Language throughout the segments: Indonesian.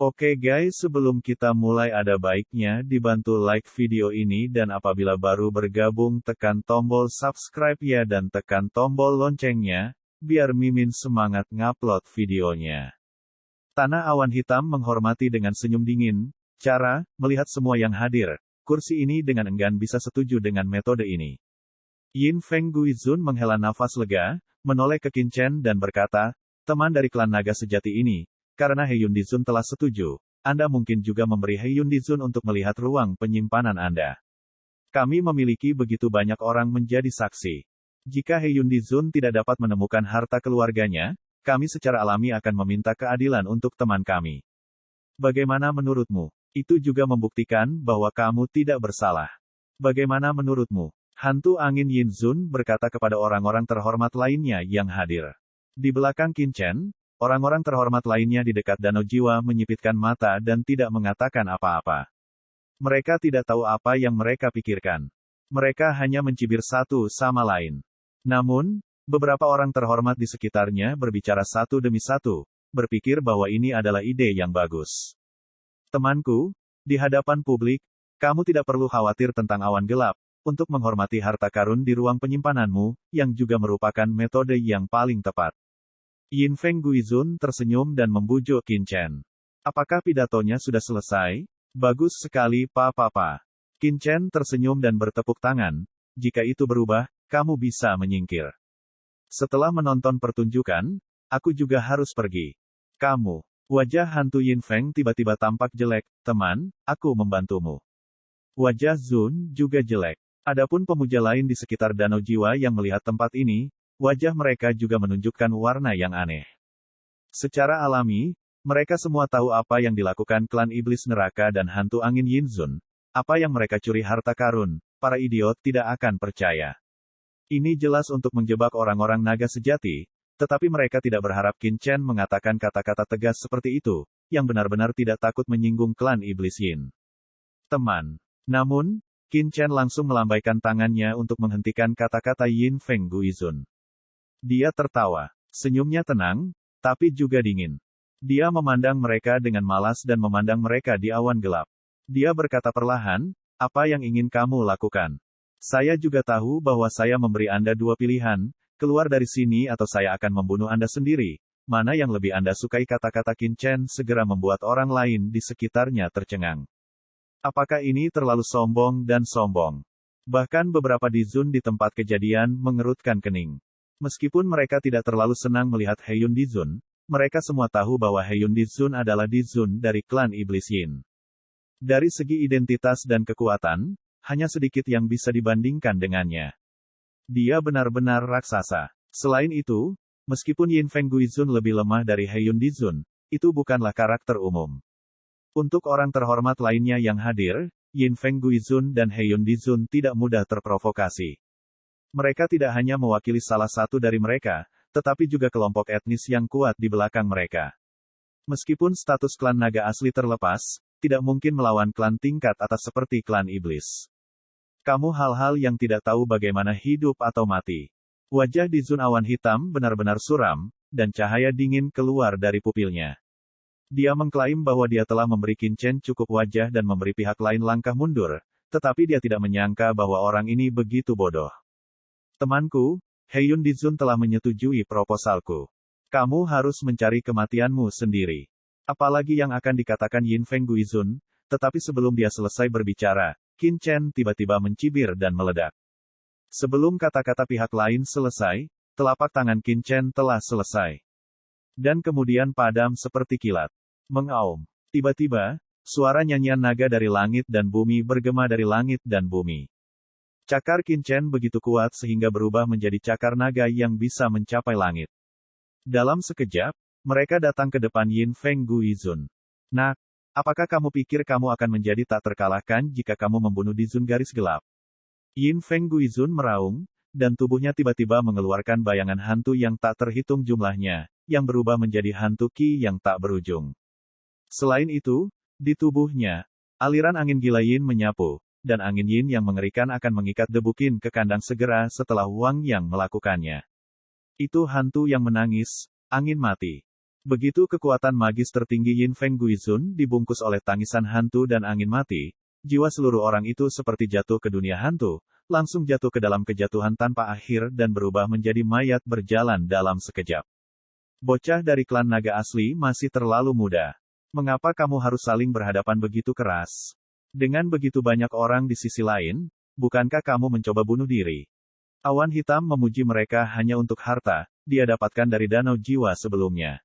Oke guys, sebelum kita mulai ada baiknya dibantu like video ini dan apabila baru bergabung tekan tombol subscribe ya dan tekan tombol loncengnya, biar Mimin semangat ngupload videonya. Tanah awan hitam menghormati dengan senyum dingin, cara, melihat semua yang hadir. Kursi ini dengan enggan bisa setuju dengan metode ini. Yin Feng Guizun menghela nafas lega, menoleh ke Qin Chen dan berkata, teman dari klan naga sejati ini, karena He Yundizun telah setuju, Anda mungkin juga memberi He Yundizun untuk melihat ruang penyimpanan Anda. Kami memiliki begitu banyak orang menjadi saksi. Jika He Yundizun tidak dapat menemukan harta keluarganya, kami secara alami akan meminta keadilan untuk teman kami. Bagaimana menurutmu? Itu juga membuktikan bahwa kamu tidak bersalah. Bagaimana menurutmu? Hantu angin Yin Zun berkata kepada orang-orang terhormat lainnya yang hadir. Di belakang Qin Chen, orang-orang terhormat lainnya di dekat Danau Jiwa menyipitkan mata dan tidak mengatakan apa-apa. Mereka tidak tahu apa yang mereka pikirkan. Mereka hanya mencibir satu sama lain. Namun, beberapa orang terhormat di sekitarnya berbicara satu demi satu, berpikir bahwa ini adalah ide yang bagus. Temanku, di hadapan publik, kamu tidak perlu khawatir tentang awan gelap, untuk menghormati harta karun di ruang penyimpananmu, yang juga merupakan metode yang paling tepat. Yin Feng Guizun tersenyum dan membujuk Qin Chen. Apakah pidatonya sudah selesai? Bagus sekali Papa. Qin Chen tersenyum dan bertepuk tangan. Jika itu berubah, kamu bisa menyingkir. Setelah menonton pertunjukan, aku juga harus pergi. Kamu. Wajah hantu Yin Feng tiba-tiba tampak jelek. Teman, aku membantumu. Wajah Zun juga jelek. Adapun pemuja lain di sekitar Danau Jiwa yang melihat tempat ini, wajah mereka juga menunjukkan warna yang aneh. Secara alami, mereka semua tahu apa yang dilakukan klan iblis neraka dan hantu angin Yin Zun. Apa yang mereka curi harta karun, para idiot tidak akan percaya. Ini jelas untuk menjebak orang-orang naga sejati, tetapi mereka tidak berharap Qin Chen mengatakan kata-kata tegas seperti itu, yang benar-benar tidak takut menyinggung klan iblis Yin. Teman. Namun, Qin Chen langsung melambaikan tangannya untuk menghentikan kata-kata Yin Feng Guizun. Dia tertawa. Senyumnya tenang, tapi juga dingin. Dia memandang mereka dengan malas dan memandang mereka di awan gelap. Dia berkata perlahan, apa yang ingin kamu lakukan? Saya juga tahu bahwa saya memberi Anda dua pilihan, keluar dari sini atau saya akan membunuh Anda sendiri. Mana yang lebih Anda sukai? Kata-kata Qin Chen segera membuat orang lain di sekitarnya tercengang. Apakah ini terlalu sombong dan sombong? Bahkan beberapa Dizun di tempat kejadian mengerutkan kening. Meskipun mereka tidak terlalu senang melihat He Yundizun, mereka semua tahu bahwa He Yundizun adalah Dizun dari klan Iblis Yin. Dari segi identitas dan kekuatan, hanya sedikit yang bisa dibandingkan dengannya. Dia benar-benar raksasa. Selain itu, meskipun Yin Feng Guizun lebih lemah dari He Yundizun, itu bukanlah karakter umum. Untuk orang terhormat lainnya yang hadir, Yin Feng Guizun dan He Yundizun tidak mudah terprovokasi. Mereka tidak hanya mewakili salah satu dari mereka, tetapi juga kelompok etnis yang kuat di belakang mereka. Meskipun status klan naga asli terlepas, tidak mungkin melawan klan tingkat atas seperti klan iblis. Kamu hal-hal yang tidak tahu bagaimana hidup atau mati. Wajah Dizun awan hitam benar-benar suram, dan cahaya dingin keluar dari pupilnya. Dia mengklaim bahwa dia telah memberi Qin Chen cukup wajah dan memberi pihak lain langkah mundur, tetapi dia tidak menyangka bahwa orang ini begitu bodoh. Temanku, He Yundizun telah menyetujui proposalku. Kamu harus mencari kematianmu sendiri. Apalagi yang akan dikatakan Yin Feng Guizun, tetapi sebelum dia selesai berbicara, Qin Chen tiba-tiba mencibir dan meledak. Sebelum kata-kata pihak lain selesai, telapak tangan Qin Chen telah selesai. Dan kemudian padam seperti kilat. Mengaum. Tiba-tiba, suara nyanyian naga dari langit dan bumi bergema dari langit dan bumi. Cakar Qin Chen begitu kuat sehingga berubah menjadi cakar naga yang bisa mencapai langit. Dalam sekejap, mereka datang ke depan Yin Feng Guizun. Nak, apakah kamu pikir kamu akan menjadi tak terkalahkan jika kamu membunuh Dizun garis gelap? Yin Feng Guizun meraung, dan tubuhnya tiba-tiba mengeluarkan bayangan hantu yang tak terhitung jumlahnya, yang berubah menjadi hantu Qi yang tak berujung. Selain itu, di tubuhnya, aliran angin gila Yin menyapu, dan angin Yin yang mengerikan akan mengikat debu Qin ke kandang segera setelah Wang Yang melakukannya. Itu hantu yang menangis, angin mati. Begitu kekuatan magis tertinggi Yin Feng Guizun dibungkus oleh tangisan hantu dan angin mati, jiwa seluruh orang itu seperti jatuh ke dunia hantu, langsung jatuh ke dalam kejatuhan tanpa akhir dan berubah menjadi mayat berjalan dalam sekejap. Bocah dari klan naga asli masih terlalu muda. Mengapa kamu harus saling berhadapan begitu keras? Dengan begitu banyak orang di sisi lain, bukankah kamu mencoba bunuh diri? Awan hitam memuji mereka hanya untuk harta, dia dapatkan dari danau jiwa sebelumnya.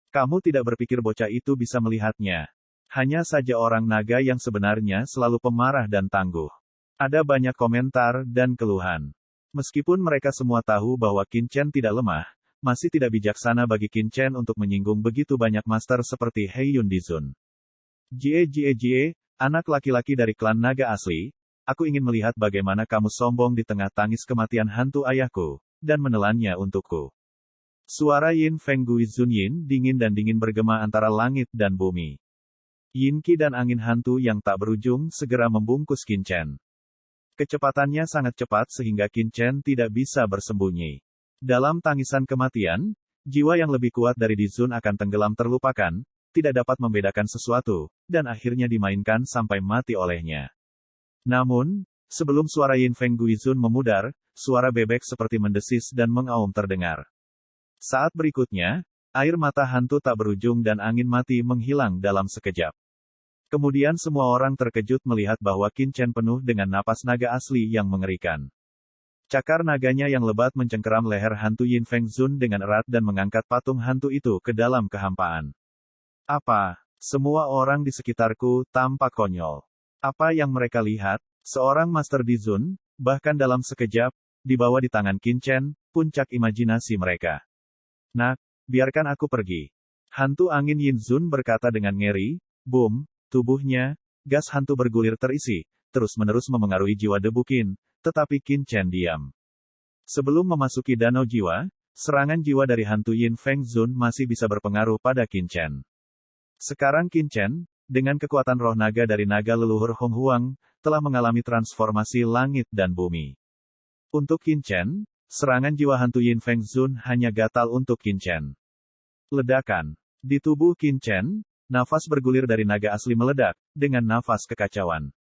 Kamu tidak berpikir bocah itu bisa melihatnya. Hanya saja orang naga yang sebenarnya selalu pemarah dan tangguh. Ada banyak komentar dan keluhan. Meskipun mereka semua tahu bahwa Qin Chen tidak lemah, masih tidak bijaksana bagi Qin Chen untuk menyinggung begitu banyak master seperti Heiyun Dizun. Jie, anak laki-laki dari klan naga asli, aku ingin melihat bagaimana kamu sombong di tengah tangis kematian hantu ayahku, dan menelannya untukku. Suara Yin Feng Guizun Yin dingin dan dingin bergema antara langit dan bumi. Yin Qi dan angin hantu yang tak berujung segera membungkus Qin Chen. Kecepatannya sangat cepat sehingga Qin Chen tidak bisa bersembunyi. Dalam tangisan kematian, jiwa yang lebih kuat dari Dizun akan tenggelam terlupakan, tidak dapat membedakan sesuatu, dan akhirnya dimainkan sampai mati olehnya. Namun, sebelum suara Yin Feng Guizun memudar, suara bebek seperti mendesis dan mengaum terdengar. Saat berikutnya, air mata hantu tak berujung dan angin mati menghilang dalam sekejap. Kemudian semua orang terkejut melihat bahwa Qin Chen penuh dengan napas naga asli yang mengerikan. Cakar naganya yang lebat mencengkeram leher hantu Yin Feng Zun dengan erat dan mengangkat patung hantu itu ke dalam kehampaan. Apa? Semua orang di sekitarku tampak konyol. Apa yang mereka lihat? Seorang Master Dizun, bahkan dalam sekejap, dibawa di tangan Qin Chen, puncak imajinasi mereka. Nak, biarkan aku pergi. Hantu angin Yin Zun berkata dengan ngeri, boom, tubuhnya, gas hantu bergulir terisi, terus-menerus memengaruhi jiwa debu Qin, tetapi Qin Chen diam. Sebelum memasuki danau jiwa, serangan jiwa dari hantu Yin Feng Zun masih bisa berpengaruh pada Qin Chen. Sekarang Qin Chen, dengan kekuatan roh naga dari naga leluhur Hong Huang, telah mengalami transformasi langit dan bumi. Untuk Qin Chen, serangan jiwa hantu Yin Feng Zun hanya gatal untuk Qin Chen. Ledakan. Di tubuh Qin Chen, nafas bergulir dari naga asli meledak, dengan nafas kekacauan.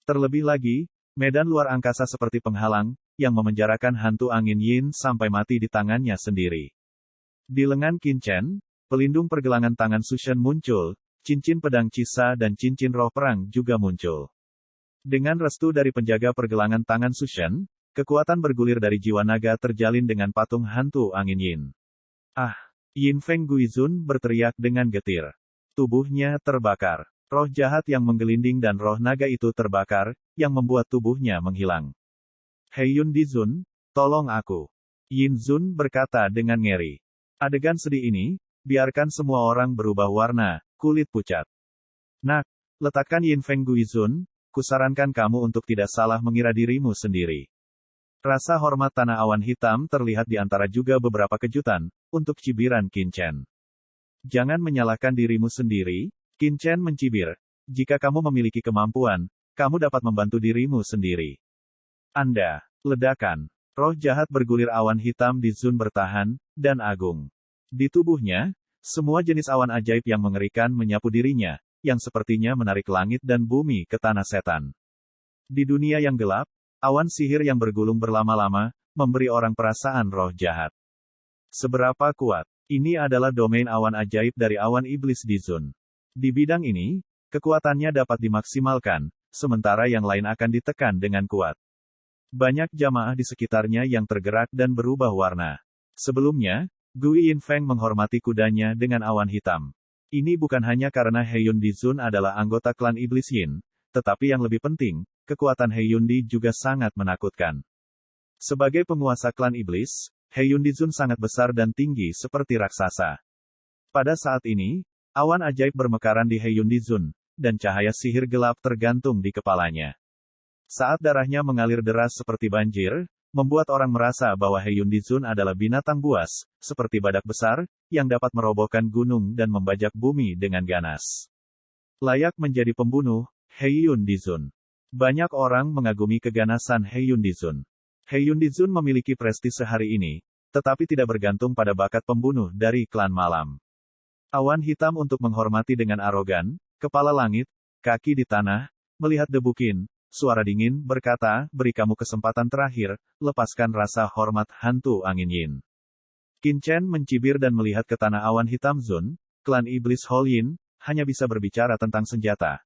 Terlebih lagi, medan luar angkasa seperti penghalang, yang memenjarakan hantu angin Yin sampai mati di tangannya sendiri. Di lengan Qin Chen, pelindung pergelangan tangan Sushen muncul, cincin pedang Cisa dan cincin roh perang juga muncul. Dengan restu dari penjaga pergelangan tangan Sushen, kekuatan bergulir dari jiwa naga terjalin dengan patung hantu angin Yin. Ah! Yin Feng Guizun berteriak dengan getir. Tubuhnya terbakar. Roh jahat yang menggelinding dan roh naga itu terbakar, yang membuat tubuhnya menghilang. Heiyun Dizun, tolong aku. Yin Zun berkata dengan ngeri. Adegan sedih ini, biarkan semua orang berubah warna, kulit pucat. Nak, letakkan Yin Feng Guizun, kusarankan kamu untuk tidak salah mengira dirimu sendiri. Rasa hormat tanah awan hitam terlihat di antara juga beberapa kejutan, untuk cibiran Qin Chen. Jangan menyalahkan dirimu sendiri, Qin Chen mencibir. Jika kamu memiliki kemampuan, kamu dapat membantu dirimu sendiri. Anda, ledakan. Roh jahat bergulir awan hitam di Zun bertahan, dan agung. Di tubuhnya, semua jenis awan ajaib yang mengerikan menyapu dirinya, yang sepertinya menarik langit dan bumi ke tanah setan. Di dunia yang gelap, awan sihir yang bergulung berlama-lama, memberi orang perasaan roh jahat. Seberapa kuat? Ini adalah domain awan ajaib dari awan iblis di Zun. Di bidang ini, kekuatannya dapat dimaksimalkan, sementara yang lain akan ditekan dengan kuat. Banyak jamaah di sekitarnya yang tergerak dan berubah warna. Sebelumnya, Gui Yin Feng menghormati kudanya dengan awan hitam. Ini bukan hanya karena Heiyun Dizun adalah anggota klan iblis Yin, tetapi yang lebih penting, kekuatan Heiyun Di juga sangat menakutkan. Sebagai penguasa klan iblis, Heiyun Dizun sangat besar dan tinggi seperti raksasa. Pada saat ini, awan ajaib bermekaran di Heiyun Dizun, dan cahaya sihir gelap tergantung di kepalanya. Saat darahnya mengalir deras seperti banjir, membuat orang merasa bahwa Heiyun Dizun adalah binatang buas, seperti badak besar, yang dapat merobohkan gunung dan membajak bumi dengan ganas. Layak menjadi pembunuh, Heiyun Dizun. Banyak orang mengagumi keganasan Heiyun Dizun. Heiyun Dizun memiliki prestise hari ini, tetapi tidak bergantung pada bakat pembunuh dari klan malam. Awan hitam untuk menghormati dengan arogan, kepala langit, kaki di tanah, melihat debu Qin, suara dingin berkata, beri kamu kesempatan terakhir, lepaskan rasa hormat hantu angin Yin. Qin Chen mencibir dan melihat ke tanah awan hitam Zun, klan iblis Hol Yin, hanya bisa berbicara tentang senjata.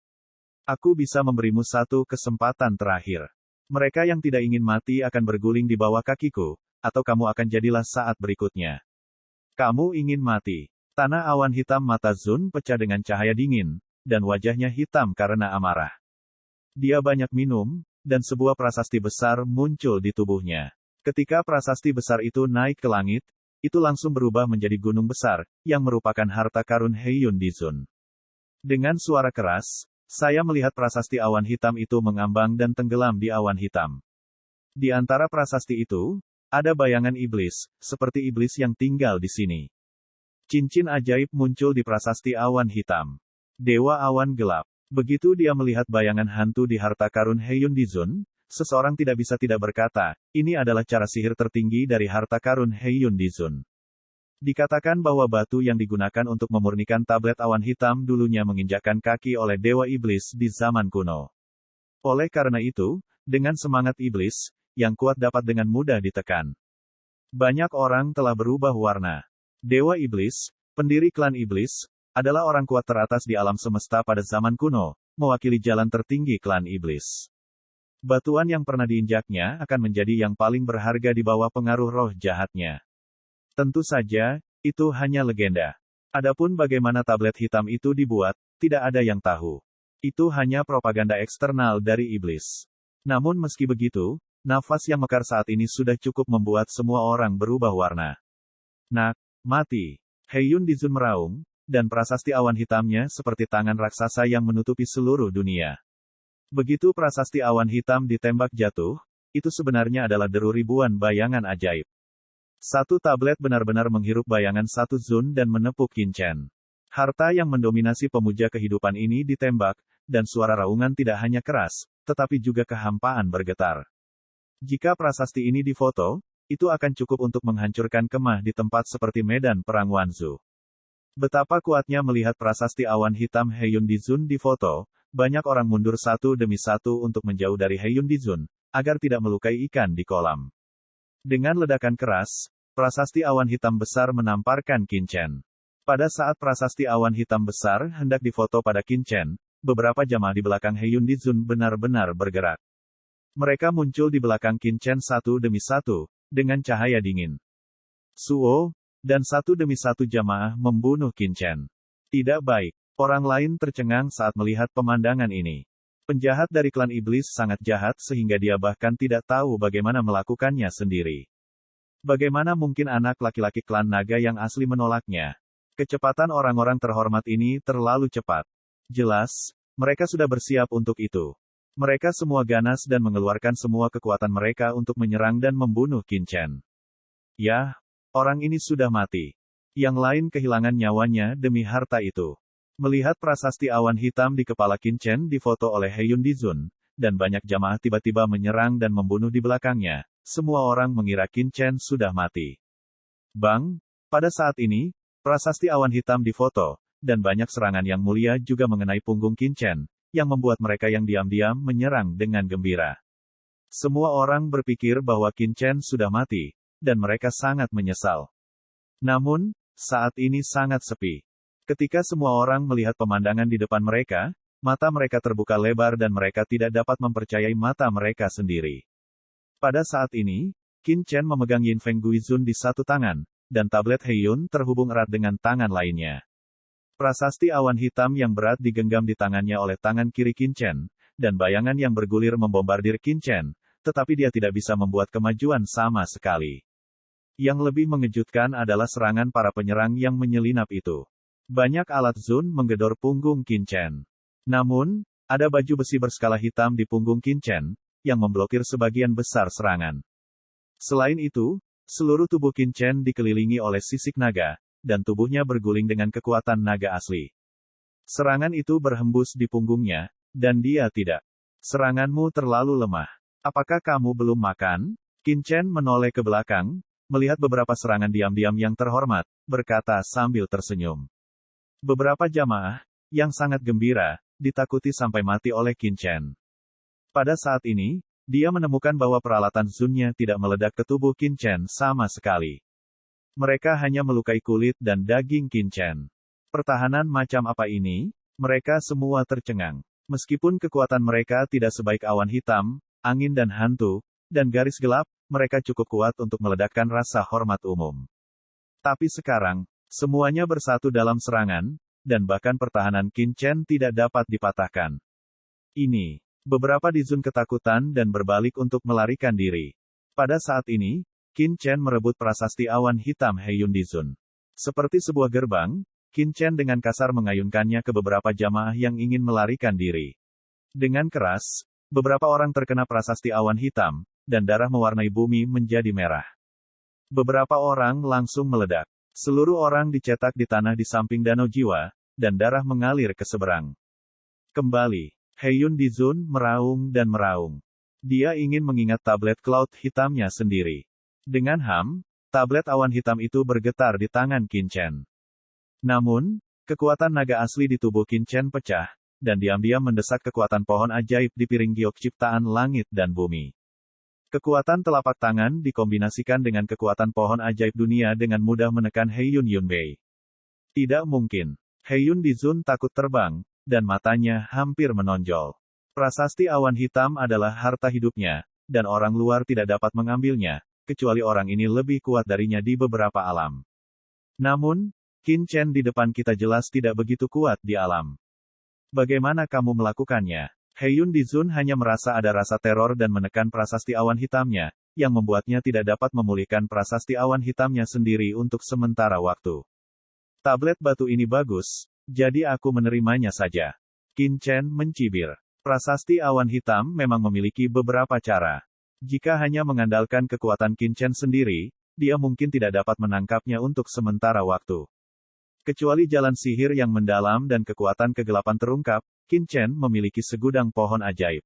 Aku bisa memberimu satu kesempatan terakhir. Mereka yang tidak ingin mati akan berguling di bawah kakiku, atau kamu akan jadilah saat berikutnya. Kamu ingin mati. Tanah awan hitam mata Zun pecah dengan cahaya dingin, dan wajahnya hitam karena amarah. Dia banyak minum, dan sebuah prasasti besar muncul di tubuhnya. Ketika prasasti besar itu naik ke langit, itu langsung berubah menjadi gunung besar, yang merupakan harta karun Heiyun di Zun. Dengan suara keras, saya melihat prasasti awan hitam itu mengambang dan tenggelam di awan hitam. Di antara prasasti itu, ada bayangan iblis, seperti iblis yang tinggal di sini. Cincin ajaib muncul di prasasti awan hitam. Dewa awan gelap. Begitu dia melihat bayangan hantu di harta karun Heiyun di Zun, seseorang tidak bisa tidak berkata, ini adalah cara sihir tertinggi dari harta karun Heiyun di Zun. Dikatakan bahwa batu yang digunakan untuk memurnikan tablet awan hitam dulunya menginjakkan kaki oleh dewa iblis di zaman kuno. Oleh karena itu, dengan semangat iblis, yang kuat dapat dengan mudah ditekan. Banyak orang telah berubah warna. Dewa iblis, pendiri klan iblis, adalah orang kuat teratas di alam semesta pada zaman kuno, mewakili jalan tertinggi klan iblis. Batuan yang pernah diinjaknya akan menjadi yang paling berharga di bawah pengaruh roh jahatnya. Tentu saja, itu hanya legenda. Adapun bagaimana tablet hitam itu dibuat, tidak ada yang tahu. Itu hanya propaganda eksternal dari iblis. Namun meski begitu, nafas yang mekar saat ini sudah cukup membuat semua orang berubah warna. Nak, mati. Heiyun di Zun meraung, dan prasasti awan hitamnya seperti tangan raksasa yang menutupi seluruh dunia. Begitu prasasti awan hitam ditembak jatuh, itu sebenarnya adalah deru ribuan bayangan ajaib. Satu tablet benar-benar menghirup bayangan satu Zun dan menepuk Qin Chen. Harta yang mendominasi pemuja kehidupan ini ditembak, dan suara raungan tidak hanya keras, tetapi juga kehampaan bergetar. Jika prasasti ini difoto, itu akan cukup untuk menghancurkan kemah di tempat seperti medan perang Wanzu. Betapa kuatnya melihat prasasti awan hitam Heiyun di Zun di foto, banyak orang mundur satu demi satu untuk menjauh dari Heiyun di Zun, agar tidak melukai ikan di kolam. Dengan ledakan keras, prasasti awan hitam besar menamparkan Qin Chen. Pada saat prasasti awan hitam besar hendak difoto pada Qin Chen, beberapa jamaah di belakang Heiyun di Zun benar-benar bergerak. Mereka muncul di belakang Qin Chen satu demi satu, dengan cahaya dingin. Suo, dan satu demi satu jamaah membunuh Qin Chen. Tidak baik. Orang lain tercengang saat melihat pemandangan ini. Penjahat dari klan iblis sangat jahat sehingga dia bahkan tidak tahu bagaimana melakukannya sendiri. Bagaimana mungkin anak laki-laki klan naga yang asli menolaknya? Kecepatan orang-orang terhormat ini terlalu cepat. Jelas, mereka sudah bersiap untuk itu. Mereka semua ganas dan mengeluarkan semua kekuatan mereka untuk menyerang dan membunuh Qin Chen. Yah, orang ini sudah mati. Yang lain kehilangan nyawanya demi harta itu. Melihat prasasti awan hitam di kepala Qin Chen difoto oleh Heiyun di Zun, dan banyak jamaah tiba-tiba menyerang dan membunuh di belakangnya, semua orang mengira Qin Chen sudah mati. Bang, pada saat ini, prasasti awan hitam difoto, dan banyak serangan yang mulia juga mengenai punggung Qin Chen, yang membuat mereka yang diam-diam menyerang dengan gembira. Semua orang berpikir bahwa Qin Chen sudah mati, dan mereka sangat menyesal. Namun, saat ini sangat sepi. Ketika semua orang melihat pemandangan di depan mereka, mata mereka terbuka lebar dan mereka tidak dapat mempercayai mata mereka sendiri. Pada saat ini, Qin Chen memegang Yin Feng Guizun di satu tangan, dan tablet Heiyun terhubung erat dengan tangan lainnya. Prasasti awan hitam yang berat digenggam di tangannya oleh tangan kiri Qin Chen, dan bayangan yang bergulir membombardir Qin Chen, tetapi dia tidak bisa membuat kemajuan sama sekali. Yang lebih mengejutkan adalah serangan para penyerang yang menyelinap itu. Banyak alat Zun menggedor punggung Qin Chen. Namun, ada baju besi berskala hitam di punggung Qin Chen, yang memblokir sebagian besar serangan. Selain itu, seluruh tubuh Qin Chen dikelilingi oleh sisik naga, dan tubuhnya berguling dengan kekuatan naga asli. Serangan itu berhembus di punggungnya, dan dia tidak. Seranganmu terlalu lemah. Apakah kamu belum makan? Qin Chen menoleh ke belakang, melihat beberapa serangan diam-diam yang terhormat, berkata sambil tersenyum. Beberapa jamaah, yang sangat gembira, ditakuti sampai mati oleh Qin Chen. Pada saat ini, dia menemukan bahwa peralatan Zunnya tidak meledak ke tubuh Qin Chen sama sekali. Mereka hanya melukai kulit dan daging Qin Chen. Pertahanan macam apa ini? Mereka semua tercengang. Meskipun kekuatan mereka tidak sebaik awan hitam, angin dan hantu, dan garis gelap, mereka cukup kuat untuk meledakkan rasa hormat umum. Tapi sekarang, semuanya bersatu dalam serangan, dan bahkan pertahanan Qin Chen tidak dapat dipatahkan. Ini, beberapa di Zun ketakutan dan berbalik untuk melarikan diri. Pada saat ini, Qin Chen merebut prasasti awan hitam Heiyun di Zun. Seperti sebuah gerbang, Qin Chen dengan kasar mengayunkannya ke beberapa jamaah yang ingin melarikan diri. Dengan keras, beberapa orang terkena prasasti awan hitam, dan darah mewarnai bumi menjadi merah. Beberapa orang langsung meledak. Seluruh orang dicetak di tanah di samping danau jiwa, dan darah mengalir ke seberang. Kembali, Heiyun di Zun meraung dan meraung. Dia ingin mengingat tablet cloud hitamnya sendiri. Dengan tablet awan hitam itu bergetar di tangan Qin Chen. Namun, kekuatan naga asli di tubuh Qin Chen pecah, dan diam-diam mendesak kekuatan pohon ajaib di piring giok ciptaan langit dan bumi. Kekuatan telapak tangan dikombinasikan dengan kekuatan pohon ajaib dunia dengan mudah menekan Heiyun Yunbei. Tidak mungkin. Heiyun di Zun takut terbang, dan matanya hampir menonjol. Prasasti awan hitam adalah harta hidupnya, dan orang luar tidak dapat mengambilnya, kecuali orang ini lebih kuat darinya di beberapa alam. Namun, Qin Chen di depan kita jelas tidak begitu kuat di alam. Bagaimana kamu melakukannya? Heiyun di Zun hanya merasa ada rasa teror dan menekan prasasti awan hitamnya, yang membuatnya tidak dapat memulihkan prasasti awan hitamnya sendiri untuk sementara waktu. Tablet batu ini bagus, jadi aku menerimanya saja. Qin Chen mencibir. Prasasti awan hitam memang memiliki beberapa cara. Jika hanya mengandalkan kekuatan Qin Chen sendiri, dia mungkin tidak dapat menangkapnya untuk sementara waktu. Kecuali jalan sihir yang mendalam dan kekuatan kegelapan terungkap, Qin Chen memiliki segudang pohon ajaib.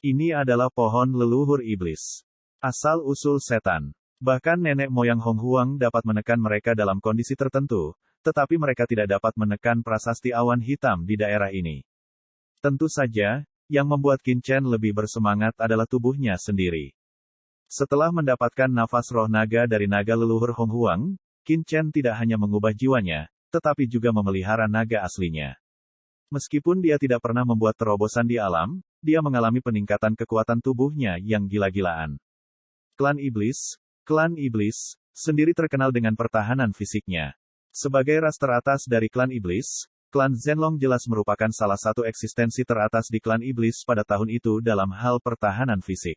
Ini adalah pohon leluhur iblis. Asal-usul setan. Bahkan nenek moyang Hong Huang dapat menekan mereka dalam kondisi tertentu, tetapi mereka tidak dapat menekan prasasti awan hitam di daerah ini. Tentu saja, yang membuat Qin Chen lebih bersemangat adalah tubuhnya sendiri. Setelah mendapatkan nafas roh naga dari naga leluhur Hong Huang, Qin Chen tidak hanya mengubah jiwanya, tetapi juga memelihara naga aslinya. Meskipun dia tidak pernah membuat terobosan di alam, dia mengalami peningkatan kekuatan tubuhnya yang gila-gilaan. Klan Iblis, sendiri terkenal dengan pertahanan fisiknya. Sebagai ras teratas dari klan Iblis, klan Zhenlong jelas merupakan salah satu eksistensi teratas di klan Iblis pada tahun itu dalam hal pertahanan fisik.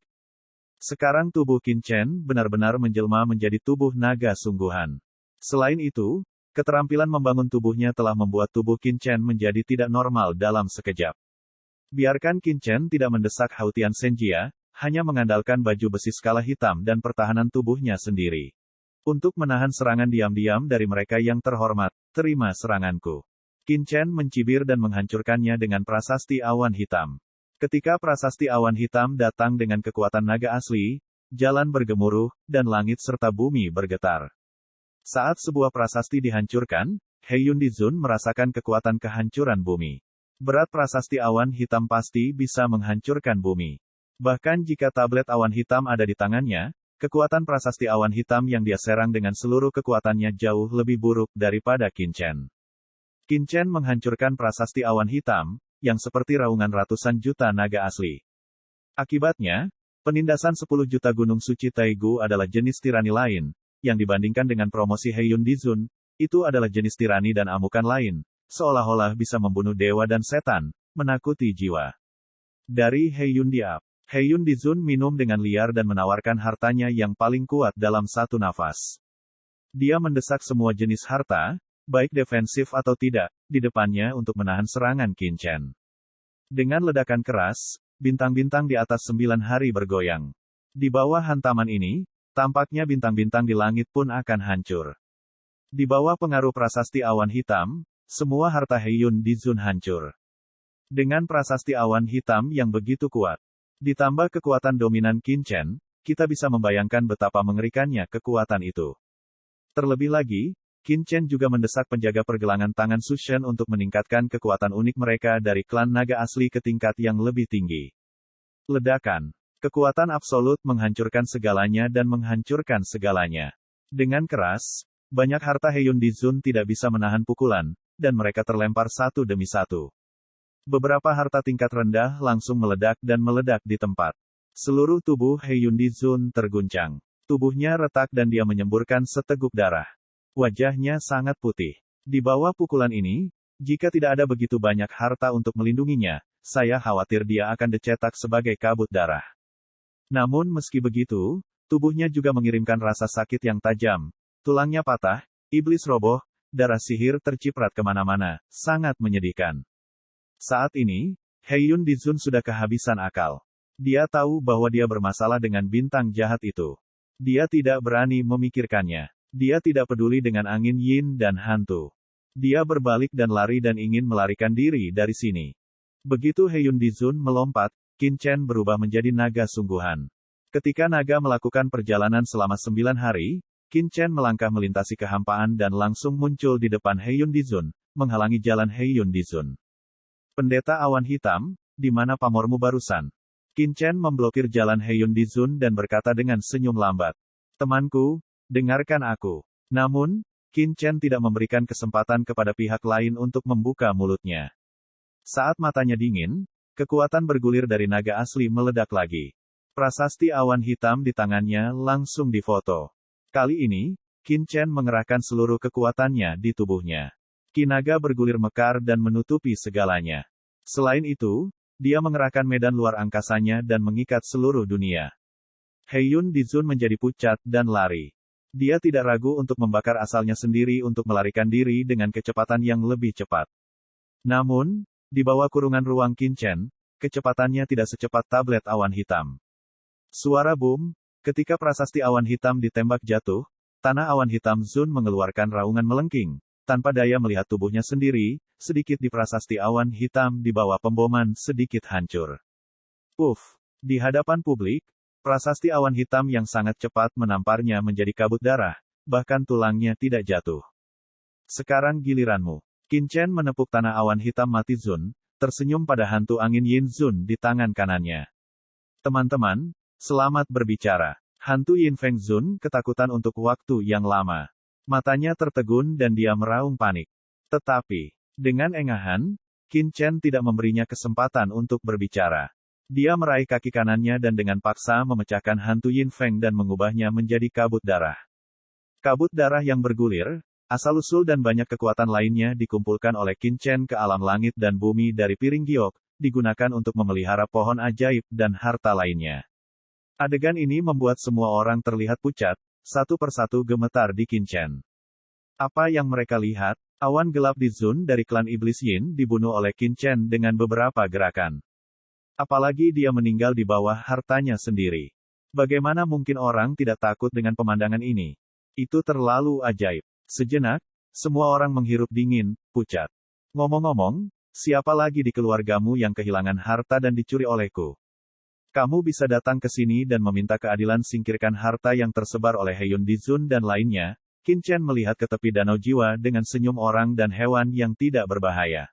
Sekarang tubuh Qin Chen benar-benar menjelma menjadi tubuh naga sungguhan. Selain itu, keterampilan membangun tubuhnya telah membuat tubuh Qin Chen menjadi tidak normal dalam sekejap. Biarkan Qin Chen tidak mendesak Hautian Senjia, hanya mengandalkan baju besi skala hitam dan pertahanan tubuhnya sendiri. Untuk menahan serangan diam-diam dari mereka yang terhormat, terima seranganku. Qin Chen mencibir dan menghancurkannya dengan prasasti awan hitam. Ketika prasasti awan hitam datang dengan kekuatan naga asli, jalan bergemuruh, dan langit serta bumi bergetar. Saat sebuah prasasti dihancurkan, Heiyun di Zun merasakan kekuatan kehancuran bumi. Berat prasasti awan hitam pasti bisa menghancurkan bumi. Bahkan jika tablet awan hitam ada di tangannya, kekuatan prasasti awan hitam yang dia serang dengan seluruh kekuatannya jauh lebih buruk daripada Qin Chen. Qin Chen menghancurkan prasasti awan hitam, yang seperti raungan ratusan juta naga asli. Akibatnya, penindasan 10 juta gunung suci Taigu adalah jenis tirani lain, yang dibandingkan dengan promosi Heiyun di Zun, itu adalah jenis tirani dan amukan lain, seolah-olah bisa membunuh dewa dan setan, menakuti jiwa. Dari Heiyun di Zun minum dengan liar dan menawarkan hartanya yang paling kuat dalam satu nafas. Dia mendesak semua jenis harta, baik defensif atau tidak, di depannya untuk menahan serangan Qin Chen. Dengan ledakan keras, bintang-bintang di atas 9 hari bergoyang. Di bawah hantaman ini, tampaknya bintang-bintang di langit pun akan hancur. Di bawah pengaruh prasasti awan hitam, semua harta Heiyun di Zun hancur. Dengan prasasti awan hitam yang begitu kuat, ditambah kekuatan dominan Qin Chen, kita bisa membayangkan betapa mengerikannya kekuatan itu. Terlebih lagi, Qin Chen juga mendesak penjaga pergelangan tangan Su Shen untuk meningkatkan kekuatan unik mereka dari klan naga asli ke tingkat yang lebih tinggi. Ledakan. Kekuatan absolut menghancurkan segalanya dan menghancurkan segalanya. Dengan keras, banyak harta Heiyun Dizun tidak bisa menahan pukulan, dan mereka terlempar satu demi satu. Beberapa harta tingkat rendah langsung meledak dan meledak di tempat. Seluruh tubuh Heiyun Dizun terguncang. Tubuhnya retak dan dia menyemburkan seteguk darah. Wajahnya sangat putih. Di bawah pukulan ini, jika tidak ada begitu banyak harta untuk melindunginya, saya khawatir dia akan dicetak sebagai kabut darah. Namun meski begitu, tubuhnya juga mengirimkan rasa sakit yang tajam. Tulangnya patah, iblis roboh, darah sihir terciprat kemana-mana, sangat menyedihkan. Saat ini, Heiyun Dizun sudah kehabisan akal. Dia tahu bahwa dia bermasalah dengan bintang jahat itu. Dia tidak berani memikirkannya. Dia tidak peduli dengan angin yin dan hantu. Dia berbalik dan lari dan ingin melarikan diri dari sini. Begitu Heiyun Dizun melompat, Qin Chen berubah menjadi naga sungguhan. Ketika naga melakukan perjalanan selama 9 hari, Qin Chen melangkah melintasi kehampaan dan langsung muncul di depan Heiyun Dizun, menghalangi jalan Heiyun Dizun. Pendeta awan hitam, di mana pamormu barusan? Qin Chen memblokir jalan Heiyun Dizun dan berkata dengan senyum lambat. Temanku, dengarkan aku. Namun, Qin Chen tidak memberikan kesempatan kepada pihak lain untuk membuka mulutnya. Saat matanya dingin, kekuatan bergulir dari naga asli meledak lagi. Prasasti awan hitam di tangannya langsung difoto. Kali ini, Qin Chen mengerahkan seluruh kekuatannya di tubuhnya. Ki naga bergulir mekar dan menutupi segalanya. Selain itu, dia mengerahkan medan luar angkasanya dan mengikat seluruh dunia. Heiyun Dizun menjadi pucat dan lari. Dia tidak ragu untuk membakar asalnya sendiri untuk melarikan diri dengan kecepatan yang lebih cepat. Namun, di bawah kurungan ruang Qin Chen, kecepatannya tidak secepat tablet awan hitam. Suara boom, ketika prasasti awan hitam ditembak jatuh, tanah awan hitam Zun mengeluarkan raungan melengking. Tanpa daya melihat tubuhnya sendiri, sedikit di prasasti awan hitam di bawah pemboman sedikit hancur. Puff! Di hadapan publik, prasasti awan hitam yang sangat cepat menamparnya menjadi kabut darah, bahkan tulangnya tidak jatuh. Sekarang giliranmu. Qin Chen menepuk tanah awan hitam mati Zun, tersenyum pada hantu angin Yin Zun di tangan kanannya. Teman-teman, selamat berbicara. Hantu Yin Feng Zun ketakutan untuk waktu yang lama. Matanya tertegun dan dia meraung panik. Tetapi, dengan engahan, Qin Chen tidak memberinya kesempatan untuk berbicara. Dia meraih kaki kanannya dan dengan paksa memecahkan hantu Yin Feng dan mengubahnya menjadi kabut darah. Kabut darah yang bergulir, asal-usul dan banyak kekuatan lainnya dikumpulkan oleh Qin Chen ke alam langit dan bumi dari piring giok, digunakan untuk memelihara pohon ajaib dan harta lainnya. Adegan ini membuat semua orang terlihat pucat, satu persatu gemetar di Qin Chen. Apa yang mereka lihat? Awan gelap di Zun dari klan Iblis Yin dibunuh oleh Qin Chen dengan beberapa gerakan. Apalagi dia meninggal di bawah hartanya sendiri. Bagaimana mungkin orang tidak takut dengan pemandangan ini? Itu terlalu ajaib. Sejenak, semua orang menghirup dingin, pucat. Ngomong-ngomong, siapa lagi di keluargamu yang kehilangan harta dan dicuri olehku? Kamu bisa datang ke sini dan meminta keadilan singkirkan harta yang tersebar oleh Heiyun Dizun dan lainnya. Qin Chen melihat ke tepi danau jiwa dengan senyum orang dan hewan yang tidak berbahaya.